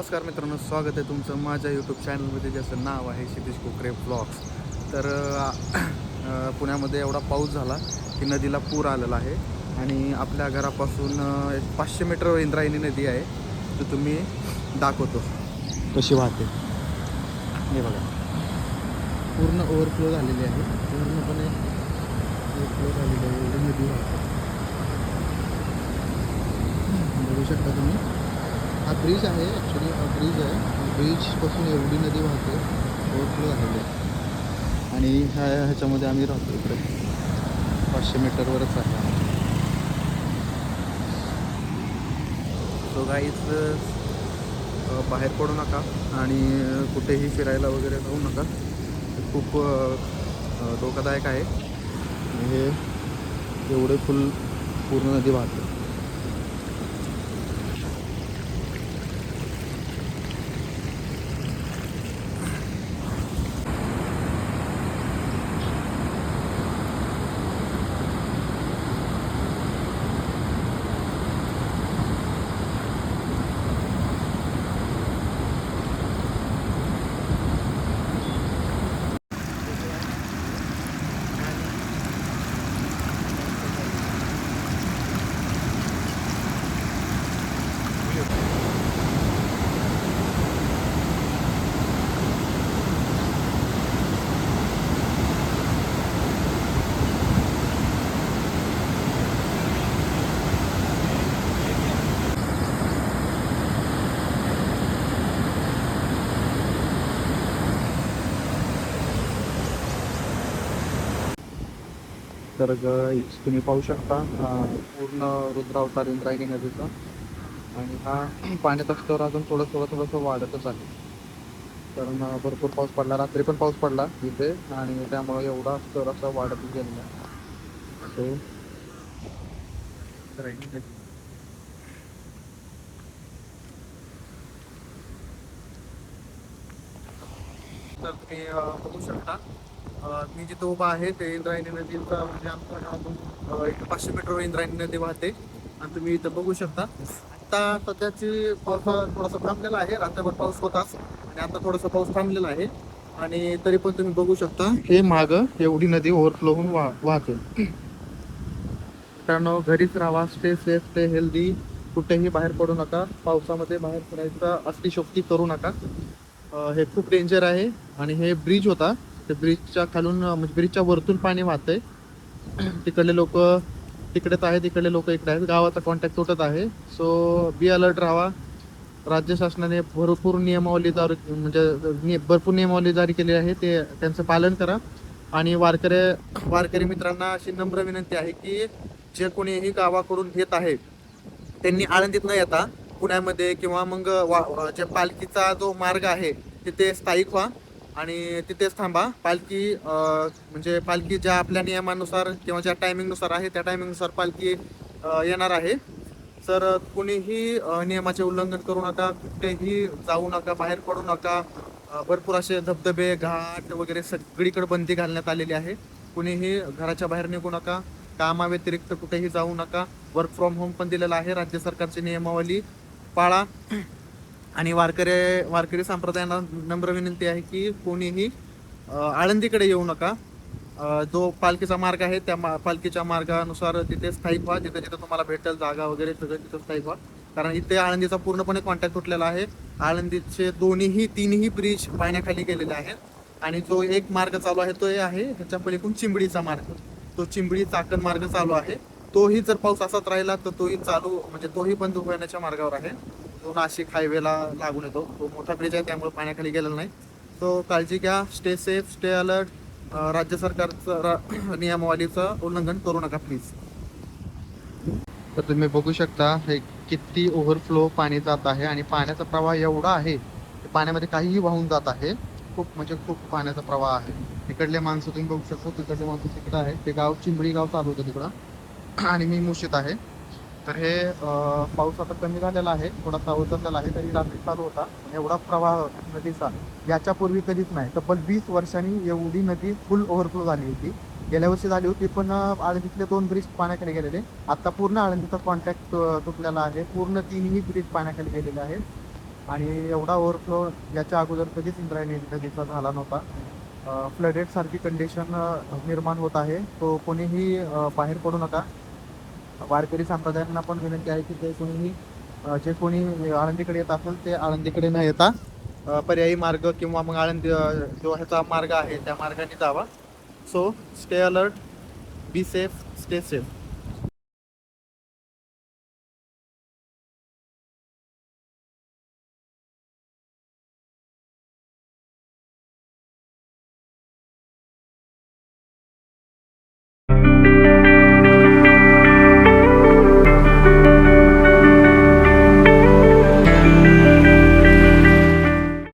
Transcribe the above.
नमस्कार मित्रांनो, स्वागत आहे तुमचं माझ्या यूट्यूब चॅनलमध्ये, ज्याचं नाव आहे क्षितिज कोकरे ब्लॉग्स. तर पुण्यामध्ये एवढा पाऊस झाला की नदीला पूर आलेला आहे आणि आपल्या घरापासून 500 मीटर इंद्रायणी नदी आहे. तर तुम्ही दाखवतो कशी वाहते. हे बघा, पूर्ण ओव्हरफ्लो झालेली आहे, पूर्णपणे ओव्हरफ्लो झालेली आहे. एवढी नदी वाहते, बघू शकता तुम्ही. हा ब्रिज आहे, ॲक्च्युली हा ब्रिज आहे. ब्रिजपासून एवढी नदी वाहते, ओव्हरफ्लो झालेली आहे. आणि ह्याच्यामध्ये आम्ही राहतो, इकडे 500 मीटरवरच आहे. सो गाईज, बाहेर पडू नका आणि कुठेही फिरायला वगैरे जाऊ नका. खूप धोकादायक आहे. हे एवढे पूर्ण नदी वाहते. तर तुम्ही पाहू शकता पूर्ण रुद्रावतार इंद्रायणी नदीचा. आणि हा पाण्याचा स्तर अजून थोडंसं वाढतच आहे. कारण भरपूर पाऊस पडला, रात्री पण पाऊस पडला इथे, आणि त्यामुळे एवढा स्तर असा वाढतच गेलेला आहे. सो इंद्रायणी नदी. तर तुम्ही बघू शकता, मी जिथं उभा आहे ते इंद्रायणी नदीचा, म्हणजे आमच्या गावातून एक 500 मीटर इंद्रायणी नदी वाहते. आणि तुम्ही इथं बघू शकता, आता सध्याची पाऊस थोडासा थांबलेला आहे. रात्रभर पाऊस होताच आणि आता थोडासा पाऊस थांबलेला आहे. आणि तरी पण तुम्ही बघू शकता, हे मागं एवढी नदी ओव्हरफ्लो होऊन वाहते. मित्रांनो, घरीच राहा, स्टे सेफ, स्टे हेल्दी. कुठेही बाहेर पडू नका. पावसामध्ये बाहेर पडायचा अतिशयोक्ती करू नका. हे खूप डेंजर आहे. आणि हे ब्रिज होता, ते ब्रिजच्या खालून, म्हणजे ब्रिजच्या वरतून पाणी वाहतंय. तिकडले लोक तिकडेच आहेत, तिकडले लोक इकडे आहेत. गावाचा कॉन्टॅक्ट तुटत आहे. सो बी अलर्ट राहा. राज्य शासनाने भरपूर नियमावली भरपूर नियमावली जारी केली आहे, ते त्यांचं पालन करा. आणि वारकरी मित्रांना अशी नम्र विनंती आहे की जे कोणीही गावाकडून येत आहे त्यांनी आळंदीत न येता पुण्यामध्ये किंवा मग जे पालखीचा जो मार्ग आहे तिथे स्थायिक व्हा आणि तिथेच थांबा. म्हणजे पालखी ज्या आपल्या नियमानुसार किंवा ज्या टायमिंगनुसार आहे त्या टायमिंगनुसार पालखी येणार आहे. तर कुणीही नियमाचे उल्लंघन करू नका, कुठेही जाऊ नका, बाहेर पडू नका. भरपूर असे धबधबे, घाट वगैरे सगळीकडे बंदी घालण्यात आलेली आहे. कुणीही घराच्या बाहेर निघू नका, कामाव्यतिरिक्त कुठेही जाऊ नका. वर्क फ्रॉम होम पण दिलेलं आहे. राज्य सरकारची नियमावली पाळा. आणि वारकरी संप्रदायांना नम्र विनंती आहे की कोणीही आळंदीकडे येऊ नका. जो पालखीचा मार्ग आहे त्या पालखीच्या मार्गानुसार तिथे स्थायिक व्हा. जिथे जिथे तुम्हाला भेटेल जागा वगैरे सगळं तिथं स्थायिक व्हा. कारण इथे आळंदीचा पूर्णपणे कॉन्टॅक्ट तुटलेला आहे. आळंदीचे तीनही ब्रिज पाण्याखाली गेलेले आहेत. आणि जो एक मार्ग चालू आहे तो आहे ह्याच्या पलीकडून चिंबडीचा मार्ग. तो चिंबडी चाकण मार्ग चालू आहे. तोही जर पाऊस असाच राहिला तर तोही बंद होण्याच्या मार्गावर आहे. तो नाशिक हायवेला लागून येतो. तो मोठा ब्रिज आहे, त्यामुळे पाण्याखाली गेलेला नाही. तो काळजी घ्या. Stay safe, stay alert. राज्य सरकारचं नियमावलीचं उल्लंघन करू नका प्लीज. तर तुम्ही बघू शकता हे किती ओव्हरफ्लो पाणी जात आहे. आणि पाण्याचा प्रवाह एवढा आहे की पाण्यामध्ये काहीही वाहून जात आहे. खूप पाण्याचा प्रवाह आहे. तिकडले माणसं तुम्ही बघू शकता, तिकडले माणसं तिकडं आहे. ते गाव चिंबडी गाव चालू होतं तिकडं, आणि मी मुशीत आहे. तर हे पाऊस आता कमी झालेला आहे, थोडासा उतरलेला आहे. तरी रात्री चालू होता. एवढा प्रवाह नदीचा याच्यापूर्वी कधीच नाही. तब्बल 20 वर्षांनी एवढी नदी फुल ओव्हरफ्लो झाली होती. गेल्या वर्षी झाली होती, पण आळंदीतले 2 ब्रिज पाण्याखाली गेलेले. आता पूर्ण आळंदीचा कॉन्टॅक्ट तुटलेला आहे. पूर्ण 3ही ब्रिज पाण्याखाली गेलेले आहेत. आणि एवढा ओव्हरफ्लो याच्या अगोदर कधीच इंद्रायणी नदीचा झाला नव्हता. फ्लडेड सारखी कंडिशन निर्माण होत आहे. तो कोणीही बाहेर पडू नका. वारकरी संप्रदायांना पण विनंती आहे की ते कोणीही जे कोणी आळंदीकडे येत असेल ते आळंदीकडे न येता पर्यायी मार्ग किंवा मग आळंदी जो ह्याचा मार्ग आहे त्या मार्गाने जावा. So stay alert, be safe, stay safe.